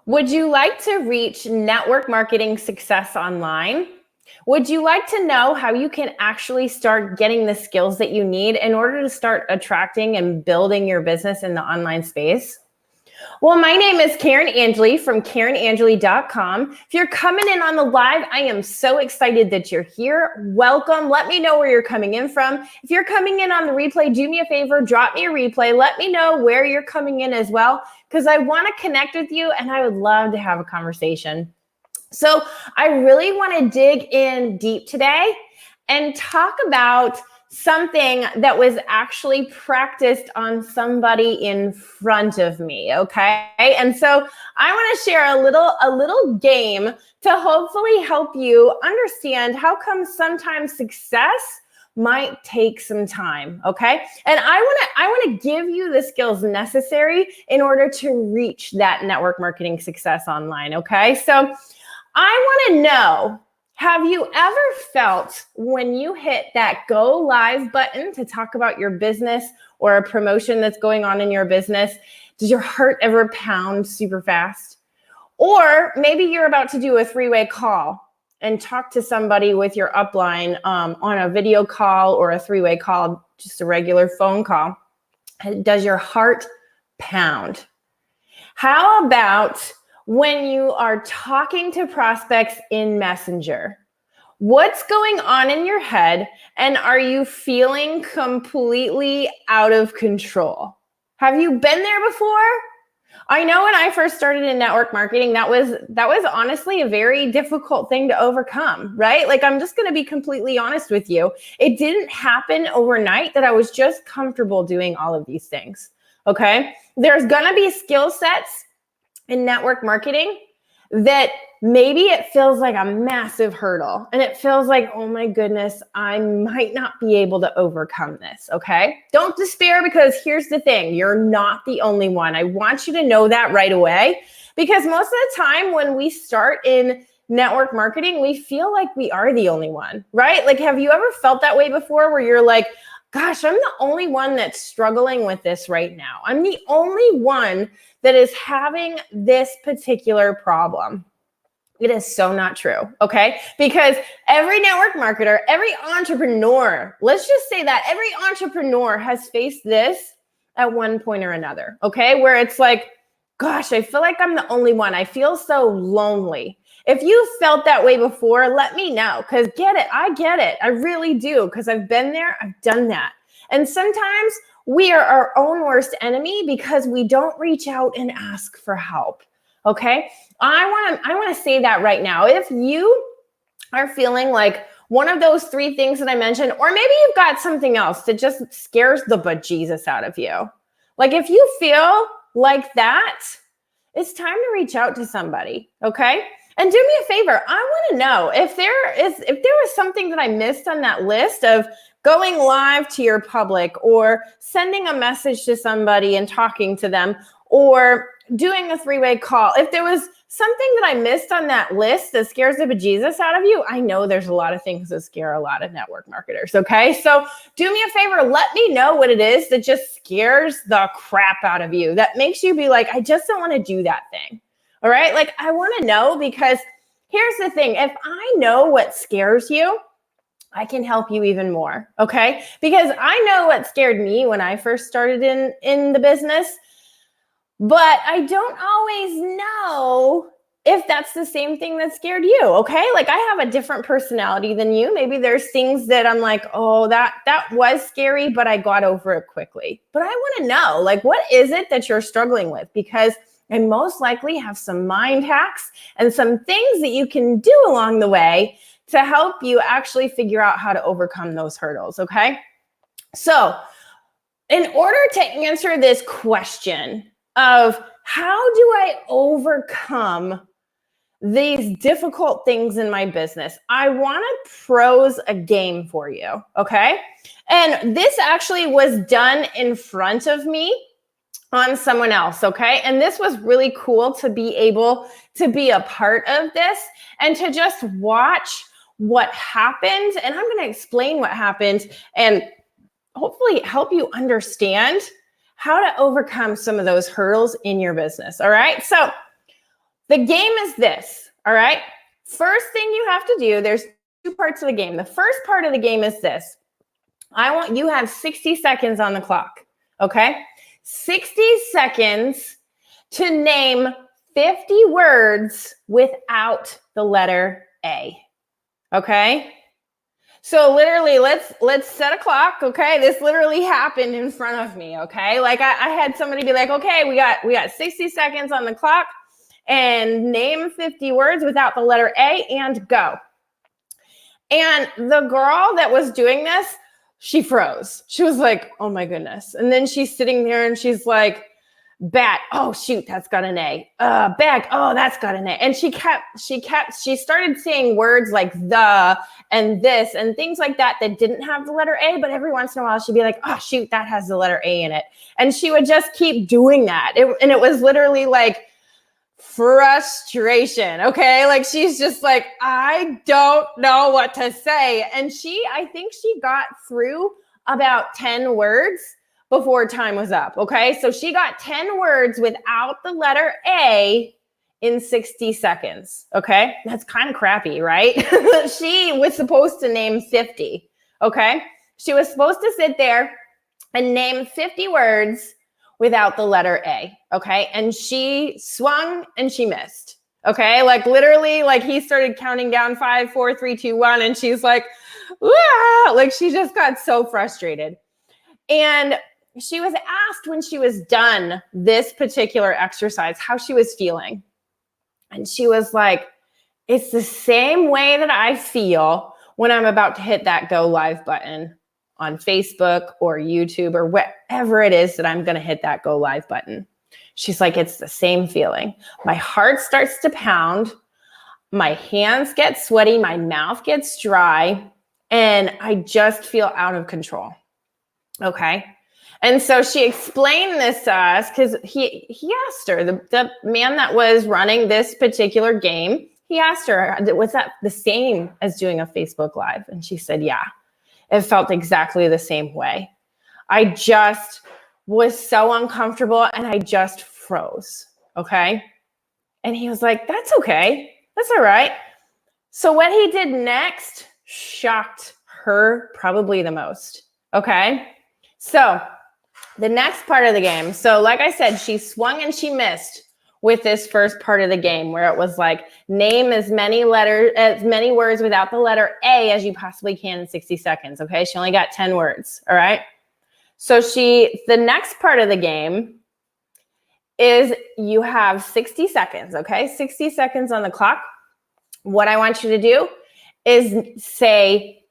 Would you like to reach network marketing success online? Would you like to know how you can actually start getting the skills that you need in order to start attracting and building your business in the online space? Well, my name is Karen Angeli from KarenAngeli.com. If you're coming in on the live, I am so excited that you're here. Welcome. Let me know where you're coming in from. If you're coming in on the replay, do me a favor, drop me a replay. Let me know where you're coming in as well, because I want to connect with you and I would love to have a conversation. So I really want to dig in deep today and talk about something that was actually practiced on somebody in front of me, okay? And so I want to share a little game to hopefully help you understand how come sometimes success might take some time, okay? And I want to give you the skills necessary in order to reach that network marketing success online, okay? So I want to know, have you ever felt when you hit that go live button to talk about your business or a promotion that's going on in your business, does your heart ever pound super fast? Or maybe you're about to do a three-way call and talk to somebody with your upline on a video call or a three-way call, just a regular phone call. Does your heart pound? How about when you are talking to prospects in Messenger? What's going on in your head, and are you feeling completely out of control? Have you been there before? I know when I first started in network marketing, that was honestly a very difficult thing to overcome, right? Like, I'm just going to be completely honest with you. It didn't happen overnight that I was just comfortable doing all of these things, okay? There's going to be skill sets in network marketing that maybe it feels like a massive hurdle and it feels like, oh my goodness, I might not be able to overcome this, okay? Don't despair, because here's the thing, you're not the only one. I want you to know that right away, because most of the time when we start in network marketing, we feel like we are the only one, right? Like, have you ever felt that way before, where you're like, gosh, I'm the only one that's struggling with this right now. I'm the only one that is having this particular problem. It is so not true, okay? Because every network marketer, every entrepreneur, let's just say that every entrepreneur has faced this at one point or another, okay? Where it's like, gosh, I feel like I'm the only one. I feel so lonely. If you felt that way before, let me know, because I get it. I really do, because I've been there, I've done that. And sometimes we are our own worst enemy because we don't reach out and ask for help, okay? I want to say that right now. If you are feeling like one of those three things that I mentioned, or maybe you've got something else that just scares the bejesus out of you. Like, if you feel like that, it's time to reach out to somebody, okay? And do me a favor, I want to know if there was something that I missed on that list of going live to your public, or sending a message to somebody and talking to them, or doing a three-way call. If there was something that I missed on that list that scares the bejesus out of you, I know there's a lot of things that scare a lot of network marketers, okay? So do me a favor, let me know what it is that just scares the crap out of you, that makes you be like, I just don't want to do that thing, all right? Like, I want to know, because here's the thing. If I know what scares you, I can help you even more, okay? Because I know what scared me when I first started in the business, but I don't always know if that's the same thing that scared you, okay? Like, I have a different personality than you. Maybe there's things that I'm like, oh, that was scary, but I got over it quickly. But I want to know, like, what is it that you're struggling with? Because I most likely have some mind hacks and some things that you can do along the way to help you actually figure out how to overcome those hurdles, okay? So in order to answer this question of how do I overcome these difficult things in my business, I want to pose a game for you, okay? And this actually was done in front of me on someone else, okay? And this was really cool to be able to be a part of this and to just watch what happened. And I'm going to explain what happened and hopefully help you understand how to overcome some of those hurdles in your business, all right? So The game is this, all right? First thing you have to do, there's two parts of the game. The first part of the game is this. You have 60 seconds on the clock, okay? 60 seconds to name 50 words without the letter A, okay? So literally, let's set a clock, okay? This literally happened in front of me, okay? Like I had somebody be like, okay, we got 60 seconds on the clock and name 50 words without the letter A and go. And the girl that was doing this, she froze. She was like, oh my goodness. And then she's sitting there and she's like, bat, oh shoot, that's got an A. Bag, oh, that's got an A. And she started saying words like the and this and things like that didn't have the letter A, but every once in a while she'd be like, oh shoot, that has the letter A in it. And she would just keep doing that. And it was literally like frustration, okay? Like she's just like, I don't know what to say. And I think she got through about 10 words before time was up, okay? So she got 10 words without the letter A in 60 seconds, okay? That's kind of crappy, right? She was supposed to name 50, okay? She was supposed to sit there and name 50 words without the letter A, okay? And she swung and she missed, okay? Like literally, like he started counting down 5, 4, 3, 2, 1, and she's like, ah! Like she just got so frustrated. And she was asked when she was done this particular exercise how she was feeling. And she was like, it's the same way that I feel when I'm about to hit that go live button on Facebook or YouTube or whatever it is that I'm going to hit that go live button. She's like, it's the same feeling. My heart starts to pound. My hands get sweaty. My mouth gets dry. And I just feel out of control. Okay. And so she explained this to us because he asked her, the man that was running this particular game, he asked her, was that the same as doing a Facebook Live? And she said, yeah, it felt exactly the same way. I just was so uncomfortable and I just froze. Okay. And he was like, that's okay. That's all right. So what he did next shocked her probably the most. Okay. So the next part of the game. So like I said, she swung and she missed with this first part of the game where it was like name as many words without the letter A as you possibly can in 60 seconds. Okay. She only got 10 words. All right. So the next part of the game is you have 60 seconds. Okay. 60 seconds on the clock. What I want you to do is say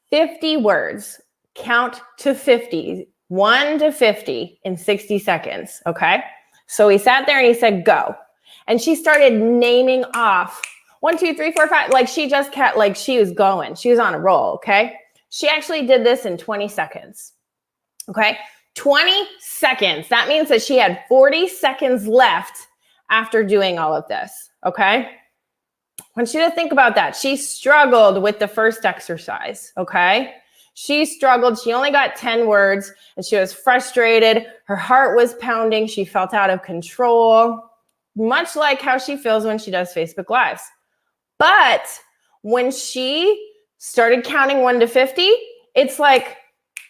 50 words, count to 50. 1 to 50 in 60 seconds, okay? So he sat there and he said, go. And she started naming off 1, 2, 3, 4, 5. Like she just kept, like she was going. She was on a roll, okay? She actually did this in 20 seconds, okay? 20 seconds. That means that she had 40 seconds left after doing all of this, okay? I want you to think about that. She struggled with the first exercise, okay? She struggled. She only got 10 words and she was frustrated. Her heart was pounding. She felt out of control, much like how she feels when she does Facebook Lives. But when she started counting 1 to 50, it's like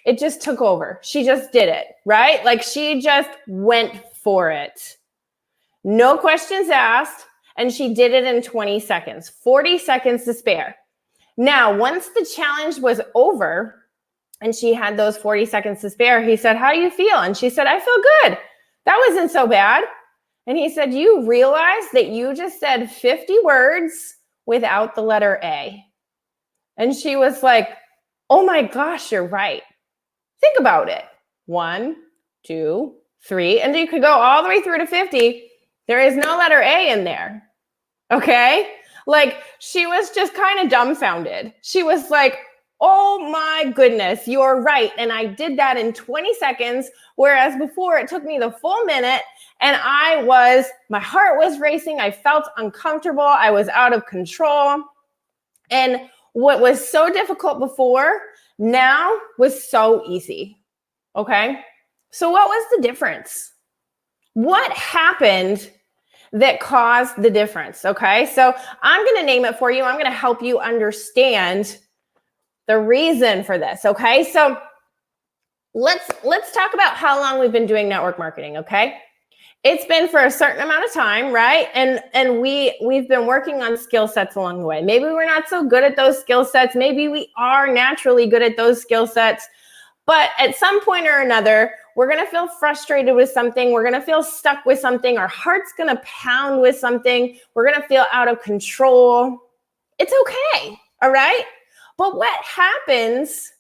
it just took over. She just did it, right? Like she just went for it. No questions asked. And she did it in 20 seconds, 40 seconds to spare. Now, once the challenge was over and she had those 40 seconds to spare, he said, how do you feel? And she said, I feel good. That wasn't so bad. And he said, you realize that you just said 50 words without the letter A. And she was like, oh my gosh, you're right. Think about it. 1, 2, 3, and you could go all the way through to 50. There is no letter A in there. Okay? Like she was just kind of dumbfounded. She was like, oh my goodness, you're right. And I did that in 20 seconds, whereas before it took me the full minute and my heart was racing. I felt uncomfortable. I was out of control. And what was so difficult before now was so easy. Okay? So what was the difference? What happened that cause the difference, okay? So I'm going to name it for you. I'm going to help you understand the reason for this, okay? So let's talk about how long we've been doing network marketing, okay? It's been for a certain amount of time, right? And we've been working on skill sets along the way. Maybe we're not so good at those skill sets. Maybe we are naturally good at those skill sets. But at some point or another, we're going to feel frustrated with something. We're going to feel stuck with something. Our heart's going to pound with something. We're going to feel out of control. It's okay, all right? But what happens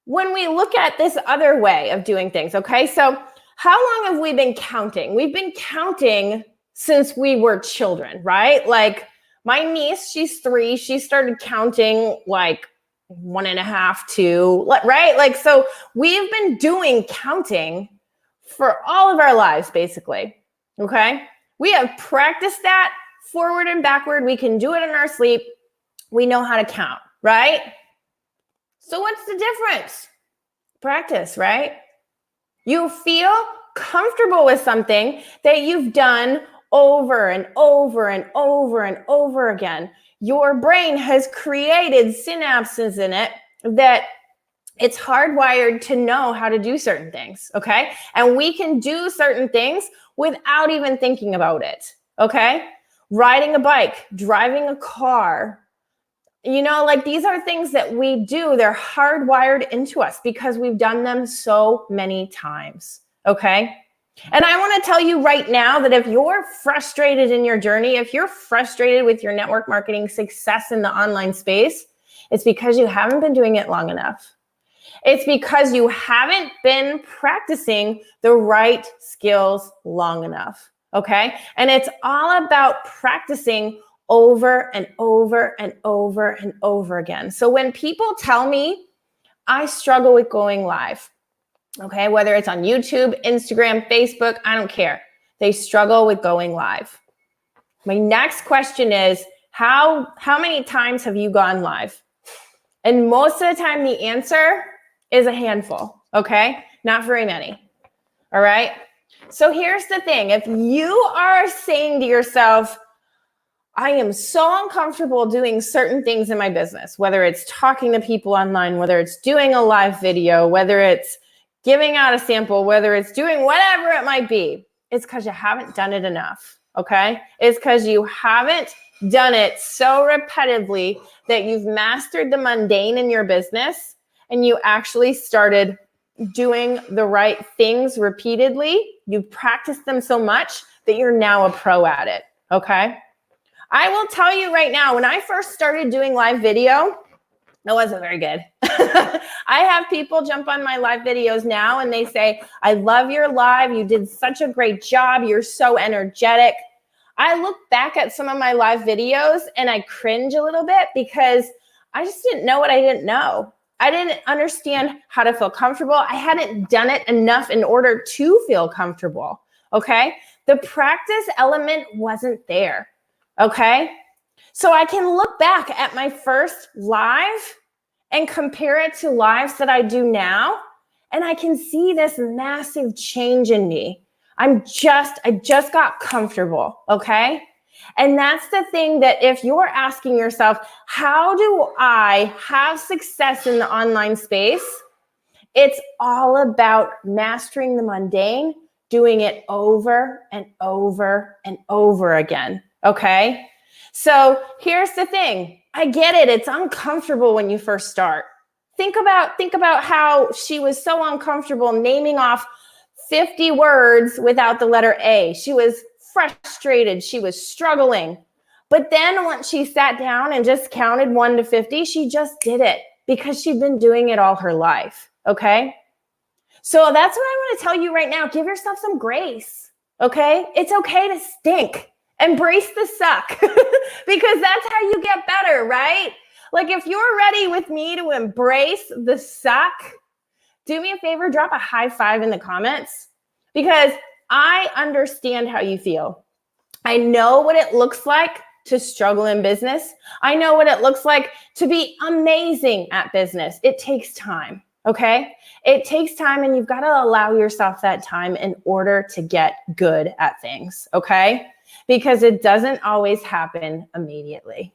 when we look at this other way of doing things, okay? So how long have we been counting? We've been counting since we were children, right? Like my niece, she's 3. She started counting like 1.5, 2, right? Like, so we've been doing counting for all of our lives, basically, okay? We have practiced that forward and backward. We can do it in our sleep. We know how to count, right? So what's the difference? Practice, right? You feel comfortable with something that you've done over and over and over and over again. Your brain has created synapses in it that it's hardwired to know how to do certain things, okay? And we can do certain things without even thinking about it, okay? Riding a bike, driving a car, you know, like these are things that we do. They're hardwired into us because we've done them so many times, okay? And I want to tell you right now that if you're frustrated in your journey, if you're frustrated with your network marketing success in the online space, it's because you haven't been doing it long enough. It's because you haven't been practicing the right skills long enough, okay? And it's all about practicing over and over and over and over again. So when people tell me I struggle with going live, okay, whether it's on YouTube, Instagram, Facebook, I don't care. They struggle with going live. My next question is, how many times have you gone live? And most of the time the answer is a handful, okay? Not very many, all right? So here's the thing. If you are saying to yourself, I am so uncomfortable doing certain things in my business, whether it's talking to people online, whether it's doing a live video, whether it's giving out a sample, whether it's doing whatever it might be, it's because you haven't done it enough, okay? It's because you haven't done it so repetitively that you've mastered the mundane in your business and you actually started doing the right things repeatedly. You've practiced them so much that you're now a pro at it, okay? I will tell you right now, when I first started doing live video, it wasn't very good. I have people jump on my live videos now and they say, I love your live. You did such a great job. You're so energetic. I look back at some of my live videos and I cringe a little bit because I just didn't know what I didn't know. I didn't understand how to feel comfortable. I hadn't done it enough in order to feel comfortable, okay? The practice element wasn't there. Okay, so I can look back at my first live and compare it to lives that I do now, and I can see this massive change in me. I just got comfortable, okay? And that's the thing that if you're asking yourself, how do I have success in the online space? It's all about mastering the mundane, doing it over and over and over again. Okay. So here's the thing. I get it. It's uncomfortable when you first start. Think about how she was so uncomfortable naming off 50 words without the letter A. She was frustrated. She was struggling. But then once she sat down and just counted 1 to 50, she just did it because she'd been doing it all her life. Okay. So that's what I want to tell you right now. Give yourself some grace. Okay. It's okay to stink. Embrace the suck because that's how you get better, right? Like if you're ready with me to embrace the suck, do me a favor, drop a high 5 in the comments because I understand how you feel. I know what it looks like to struggle in business. I know what it looks like to be amazing at business. It takes time, okay? It takes time and you've got to allow yourself that time in order to get good at things, okay? because it doesn't always happen immediately.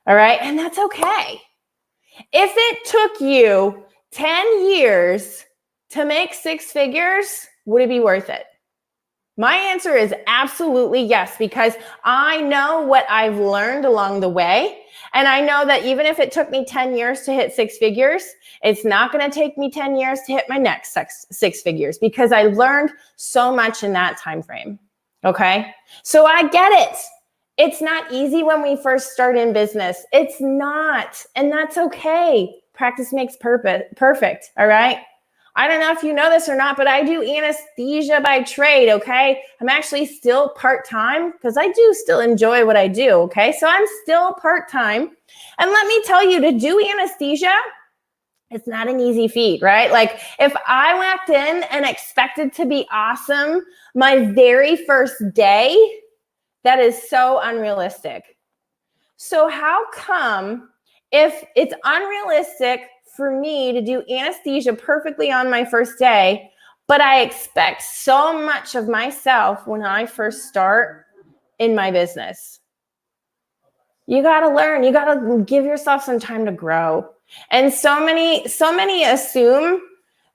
All right. And that's okay. If it took you 10 years to make 6 figures, would it be worth it? My answer is absolutely yes, because I know what I've learned along the way. And I know that even if it took me 10 years to hit 6 figures, it's not going to take me 10 years to hit my next 6 figures, because I learned so much in that time frame. Okay. So I get it. It's not easy when we first start in business. It's not. And that's okay. Practice makes perfect. All right. I don't know if you know this or not, but I do anesthesia by trade, okay? I'm actually still part-time because I do still enjoy what I do, okay? So I'm still part-time. And let me tell you, to do anesthesia, it's not an easy feat, right? Like if I walked in and expected to be awesome my very first day, that is so unrealistic. So how come if it's unrealistic for me to do anesthesia perfectly on my first day, but I expect so much of myself when I first start in my business? You got to learn. You got to give yourself some time to grow. And so many assume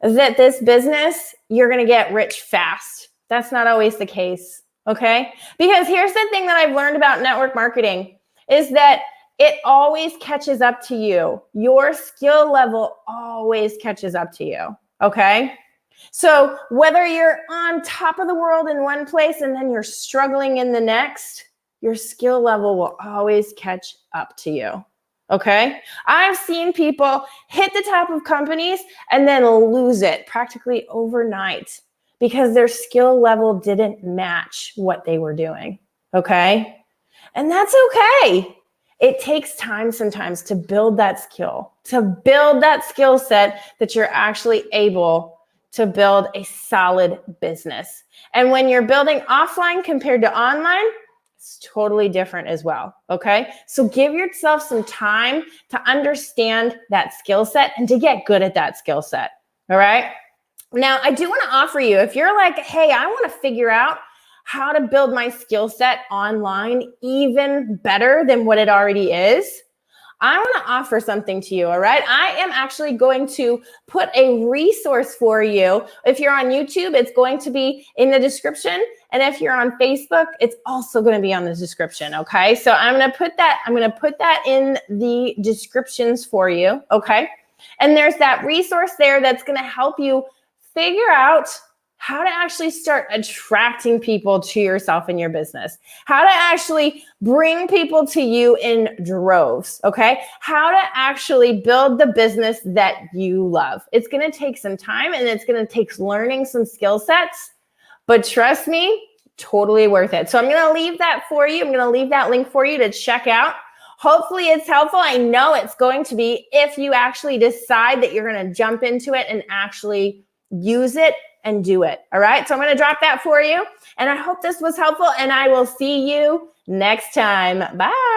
that this business, you're going to get rich fast. That's not always the case. Okay? Because here's the thing that I've learned about network marketing is that it always catches up to you. Your skill level always catches up to you. Okay? So whether you're on top of the world in one place and then you're struggling in the next, your skill level will always catch up to you. Okay? I've seen people hit the top of companies and then lose it practically overnight because their skill level didn't match what they were doing. Okay? And that's okay. It takes time sometimes to build that skill, to build that skill set that you're actually able to build a solid business. And when you're building offline compared to online, it's totally different as well, okay? So give yourself some time to understand that skill set and to get good at that skill set, all right? Now, I do want to offer you, if you're like, hey, I want to figure out how to build my skill set online even better than what it already is, I want to offer something to you, all right? I am actually going to put a resource for you. If you're on YouTube, it's going to be in the description. And if you're on Facebook, it's also going to be on the description, okay? So I'm going to put that in the descriptions for you, okay? And there's that resource there that's going to help you figure out how to actually start attracting people to yourself and your business, how to actually bring people to you in droves, okay? How to actually build the business that you love. It's going to take some time and it's going to take learning some skill sets, but trust me, totally worth it. So I'm going to leave that for you. I'm going to leave that link for you to check out. Hopefully it's helpful. I know it's going to be if you actually decide that you're going to jump into it and actually use it and do it. All right. So I'm going to drop that for you. And I hope this was helpful and I will see you next time. Bye.